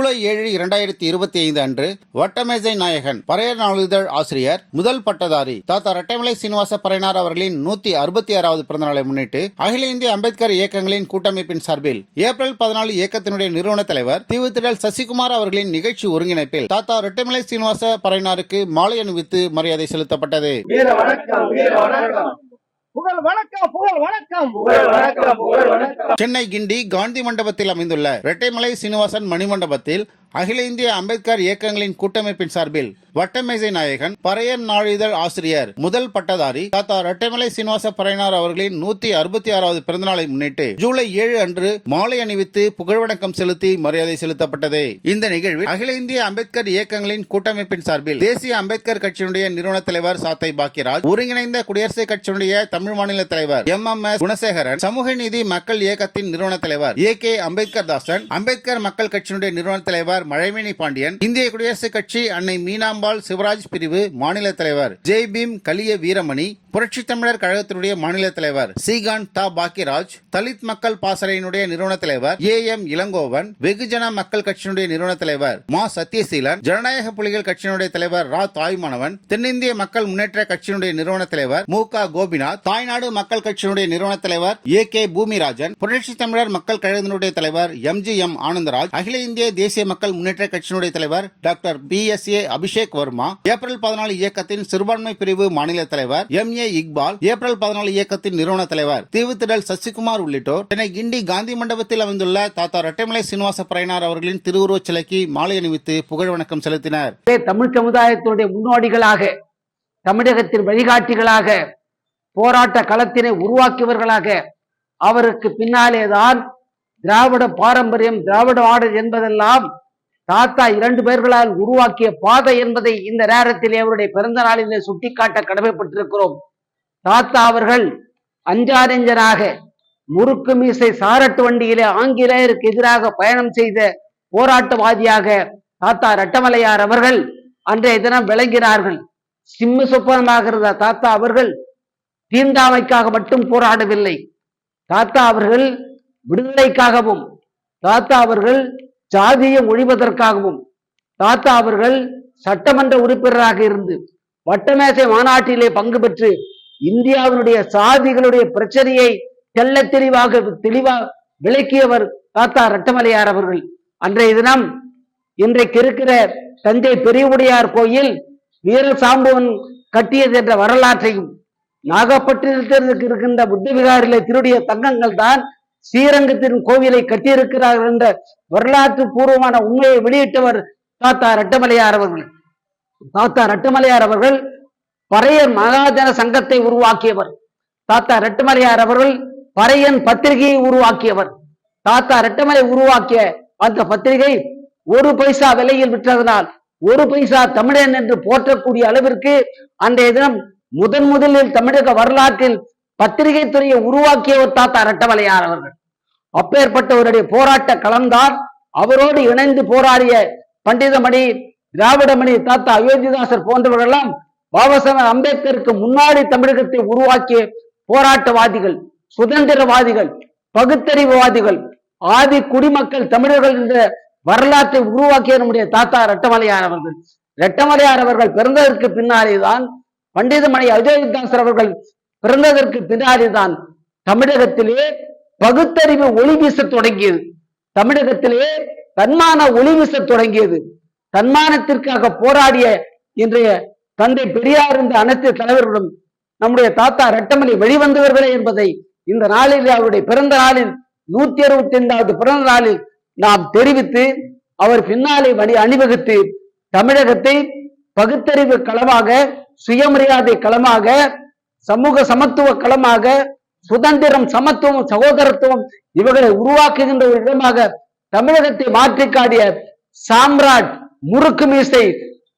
ஜூலை 7, 2025 அன்று வட்டமேஜை நாயகன் பறையர் நாளிதழ் ஆசிரியர் முதல் பட்டதாரி தாத்தா ரெட்டைமலை சீனிவாச பறையனார் அவர்களின் 166வது பிறந்தநாளை முன்னிட்டு அகில இந்திய அம்பேத்கர் இயக்கங்களின் கூட்டமைப்பின் சார்பில் ஏப்ரல் 14 இயக்கத்தினுடைய நிறுவன தலைவர் திவுத்திடல் சசிகுமார் அவர்களின் நிகழ்ச்சி ஒருங்கிணைப்பில் தாத்தா ரெட்டைமலை சீனிவாச பறையனாருக்கு மாலை அணிவித்து மரியாதை செலுத்தப்பட்டது. சென்னை கிண்டி காந்தி மண்டபத்தில் அமைந்துள்ள ரெட்டைமலை சீனிவாசன் மணிமண்டபத்தில் அகில இந்திய அம்பேத்கர் இயக்கங்களின் கூட்டமைப்பின் சார்பில் வட்டமேஜை நாயகன் பறையர் நாளிதழ் ஆசிரியர் முதல் பட்டதாரி தாத்தா ரெட்டைமலை சீனிவாச பறையனார் அவர்களின் 166வது பிறந்தநாளை முன்னிட்டு ஜூலை 7 அன்று மாலை அணிவித்து புகழ்வணக்கம் செலுத்தி மரியாதை செலுத்தப்பட்டது. இந்த நிகழ்வில் அகில இந்திய அம்பேத்கர் இயக்கங்களின் கூட்டமைப்பின் சார்பில் தேசிய அம்பேத்கர் கட்சியினுடைய நிறுவன தலைவர் சாத்தை பாக்கியராஜ், ஒருங்கிணைந்த குடியரசுக் கட்சியினுடைய தமிழ் மாநில தலைவர் MMS குணசேகரன், சமூக நீதி மக்கள் இயக்கத்தின் நிறுவன தலைவர் AK அம்பேத்கர் தாசன், அம்பேத்கர் மக்கள் கட்சியினுடைய நிறுவன தலைவர் மழைமேனி பாண்டியன், இந்திய குடியரசுக் கட்சி அன்னை மீனாம்பாள் சிவராஜ் பிரிவு மாநில தலைவர் ஜெய்பீம் கலிய வீரமணி, புரட்சி தமிழர் கழகத்தினுடைய மாநில தலைவர் சீகான் தா பாக்கியராஜ், தலித் மக்கள் பாசறையினுடைய நிறுவன தலைவர் AM இளங்கோவன், வெகுஜன மக்கள் கட்சியினுடைய நிறுவன தலைவர் மா சத்யசீலன், ஜனநாயக புலிகள் கட்சியினுடைய தலைவர் ரா தாய்மானவன், தென்னிந்திய மக்கள் முன்னேற்ற கட்சியினுடைய நிறுவன தலைவர் MUK கோபிநாத், தாய்நாடு மக்கள் கட்சியினுடைய நிறுவன தலைவர் AK பூமிராஜன், புரட்சி தமிழர் மக்கள் கழகத்தினுடைய தலைவர் MGM ஆனந்தராஜ், அகில இந்திய தேசிய மக்கள் முன்னேற்ற கட்சியினுடைய தலைவர் doctor BSA Abhishek Varma, April 14 இயக்கத்தின் சிறுபான்மை பிரிவு மாநில தலைவர் MA இக்பால், ஏப்ரல் 14 இயக்கத்தின் நிறுவன தலைவர் தீவுத்திடல் சசிகுமார் உள்ளிட்டோர் சென்னை கிண்டி காந்தி மண்டபத்தில் அமைந்துள்ள தாத்தா ரெட்டைமலை சீனிவாச பறையனார் அவர்களின் திருவுருவச் சிலைக்கு மாலை அணிவித்து புகழ் வணக்கம் செலுத்தினர். தமிழ் சமுதாயத்தினுடைய முன்னோடிகளாக, தமிழகத்தின் வழிகாட்டிகளாக, போராட்ட களத்தினை உருவாக்கியவர்களாக, அவருக்கு பின்னாலேதான் திராவிட பாரம்பரியம், திராவிட ஆடல் என்பதெல்லாம் தாத்தா 2 பேர்களால் உருவாக்கிய பாதை என்பதை இந்த நேரத்தில் அவருடைய பிறந்த நாளிலே சுட்டிக்காட்ட கடமைப்பட்டிருக்கிறோம். தாத்தா அவர்கள் அஞ்சானெஞ்சனாக முறுக்கு மீசை சாரட்டு வண்டியிலே ஆங்கிலேயருக்கு எதிராக பயணம் செய்த போராட்டவாதியாக தாத்தா ரெட்டமலையார் அவர்கள் அன்றைய தினம் விளங்கினார்கள். சிம்ம சொப்பனமாக இருந்த தாத்தா அவர்கள் தீண்டாமைக்காக மட்டும் போராடவில்லை. தாத்தா அவர்கள் விடுதலைக்காகவும், தாத்தா அவர்கள் ஜாதியை ஒழிவதற்காகவும், தாத்தா அவர்கள் சட்டமன்ற உறுப்பினராக இருந்து வட்டமேசை மாநாட்டிலே பங்கு பெற்று இந்தியாவினுடைய சாதிகளுடைய பிரச்சனையை தெளிவாக விளக்கியவர் தாத்தா ரெட்டமலையார் அவர்கள். அன்றைய தினம் இன்றைக்கு இருக்கிற தஞ்சை பெரியவுடையார் கோயில் வீர சாம்பவன் கட்டியது என்ற வரலாற்றையும், நாகப்பட்டினத்திற்கு இருக்கின்ற புத்த விகாரிலே திருடைய தங்கங்கள் தான் ஸ்ரீரங்கத்தின் கோவிலை கட்டியிருக்கிறார்கள் என்ற வரலாற்று பூர்வமான உண்மையை வெளியிட்டவர் தாத்தா ரெட்டமலையார் அவர்கள். தாத்தா ரெட்டமலையார் அவர்கள் பறையர் மகாஜன சங்கத்தை உருவாக்கியவர். தாத்தா ரெட்டமலையார் அவர்கள் பறையன் பத்திரிகையை உருவாக்கியவர். தாத்தா ரெட்டமலை உருவாக்கிய அந்த பத்திரிகை 1 பைசா விலையில் விற்றதனால் 1 பைசா தமிழன் என்று போற்றக்கூடிய அளவிற்கு அன்றைய தினம் முதலில் தமிழக வரலாற்றில் பத்திரிகை துறையை உருவாக்கியவர் தாத்தா ரெட்டமலையார் அவர்கள். அப்பேற்பட்டவருடைய போராட்ட களம்தான் அவரோடு இணைந்து போராடிய பண்டிதமணி, திராவிடமணி, தாத்தா அயோத்திதாசர் போன்றவர்களெல்லாம் பாபாசாஹேப் அம்பேத்கருக்கு முன்னாடி தமிழகத்தை உருவாக்கிய போராட்டவாதிகள், சுதந்திரவாதிகள், பகுத்தறிவுவாதிகள், ஆதி குடிமக்கள் தமிழர்கள் என்ற வரலாற்றை உருவாக்கிய நம்முடைய தாத்தா ரெட்டமலையார் அவர்கள். ரெட்டமலையார் அவர்கள் பிறந்ததற்கு பின்னாலேதான், பண்டிதமணி அயோத்திதாசர் அவர்கள் பிறந்ததற்கு பின்னாடிதான் தமிழகத்திலே பகுத்தறிவு ஒளி வீச தொடங்கியது. தமிழகத்திலே தன்மான ஒளி வீச தொடங்கியது. தன்மானத்திற்காக போராடிய இன்றைய தந்தை பெரியார் என்ற அனைத்து தலைவர்களும் நம்முடைய தாத்தா ரெட்டமலை வெளிவந்தவர்களே என்பதை இந்த நாளில், அவருடைய பிறந்த நாளில் 165வது பிறந்த நாளில் நாம் தெரிவித்து, அவர் பின்னாலே அணிவகுத்து தமிழகத்தை பகுத்தறிவு களமாக, சுயமரியாதை களமாக, சமூக சமத்துவ களமாக, சுதந்திரம், சமத்துவம், சகோதரத்துவம் இவர்களை உருவாக்குகின்ற ஒரு இடமாக தமிழகத்தை மாற்றிக்காடிய சாம்ராட் முறுக்கு மீசை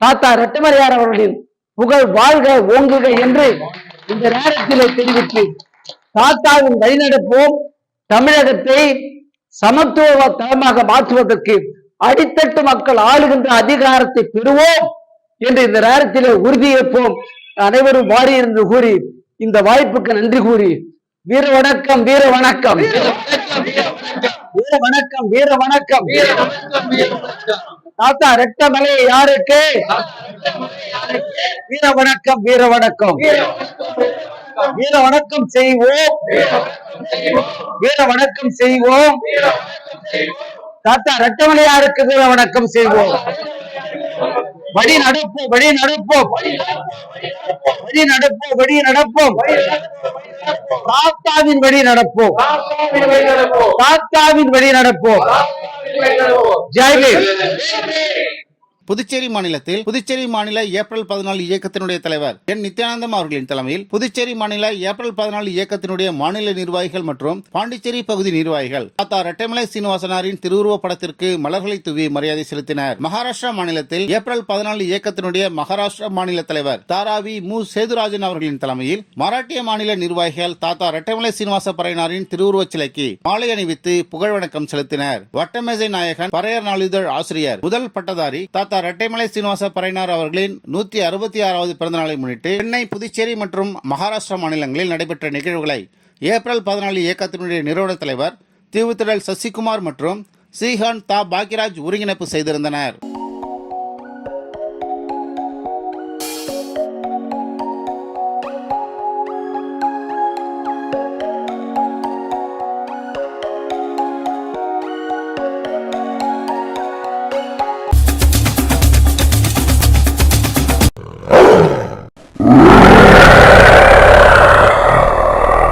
தாத்தா ரெட்டமலையார் அவர்களின் புகழ் வாழ்க ஓங்குக என்று இந்த நேரத்திலே தெரிவித்து, தாத்தாவின் வழிநடப்போம், தமிழகத்தை சமத்துவ தளமாக மாற்றுவதற்கு அடித்தட்டு மக்கள் ஆளுகின்ற அதிகாரத்தை பெறுவோம் என்று இந்த நேரத்திலே உறுதியேற்போம். அனைவரும் வாரி என்று கூறி இந்த வாய்ப்புக்கு நன்றி கூறி வீர வணக்கம், வீர வணக்கம். வணக்கம் வீர வணக்கம் தாத்தா ரெட்டமலை யாருக்கு வீர வணக்கம் வீர வணக்கம் வீர வணக்கம் செய்வோம் வீர வணக்கம் செய்வோம் தாத்தா ரெட்டமலை யாருக்கு வீர வணக்கம் செய்வோம் வழி நடப்போம் வழி நடப்போம் வழி நடப்போம் வழி நடப்போம் தாத்தாவின் வழி நடப்போம் தாத்தாவின் வழி நடப்போம் ஜெய்பீம். புதுச்சேரி மாநிலத்தில் புதுச்சேரி மாநில ஏப்ரல் 14 இயக்கத்தினுடைய தலைவர் என் நித்யானந்தம் அவர்களின் தலைமையில் புதுச்சேரி மாநில ஏப்ரல் 14 இயக்கத்தினுடைய மாநில நிர்வாகிகள் மற்றும் பாண்டிச்சேரி பகுதி நிர்வாகிகள் தாத்தா ரெட்டைமலை சீனிவாசனாரின் திருவுருவப் படத்திற்கு மலர்களை தூவி மரியாதை செலுத்தினர். மகாராஷ்டிரா மாநிலத்தில் ஏப்ரல் 14 இயக்கத்தினுடைய மகாராஷ்டிரா மாநில தலைவர் தாராவி மு சேதுராஜன் அவர்களின் தலைமையில் மராட்டிய மாநில நிர்வாகிகள் தாத்தா ரெட்டைமலை சீனிவாச பறையனாரின் திருவுருவச் சிலைக்கு மாலை அணிவித்து புகழ் வணக்கம் செலுத்தினர். வட்டமேஜை நாயகன் பறையர் நாளிதழ் ஆசிரியர் முதல் பட்டதாரி தாத்தா ரெட்டைமலை சீனிவாச பறையனார் அவர்களின் 166வது பிறந்த நாளை முன்னிட்டு சென்னை, புதுச்சேரி மற்றும் மகாராஷ்டிரா மாநிலங்களில் நடைபெற்ற நிகழ்வுகளை ஏப்ரல் 14 இயக்கத்தினுடைய நிறுவன தலைவர் தீவுத்திடல் சசிகுமார் மற்றும் சீஹான் தா பாக்கியராஜ் ஒருங்கிணைப்பு செய்திருந்தனர்.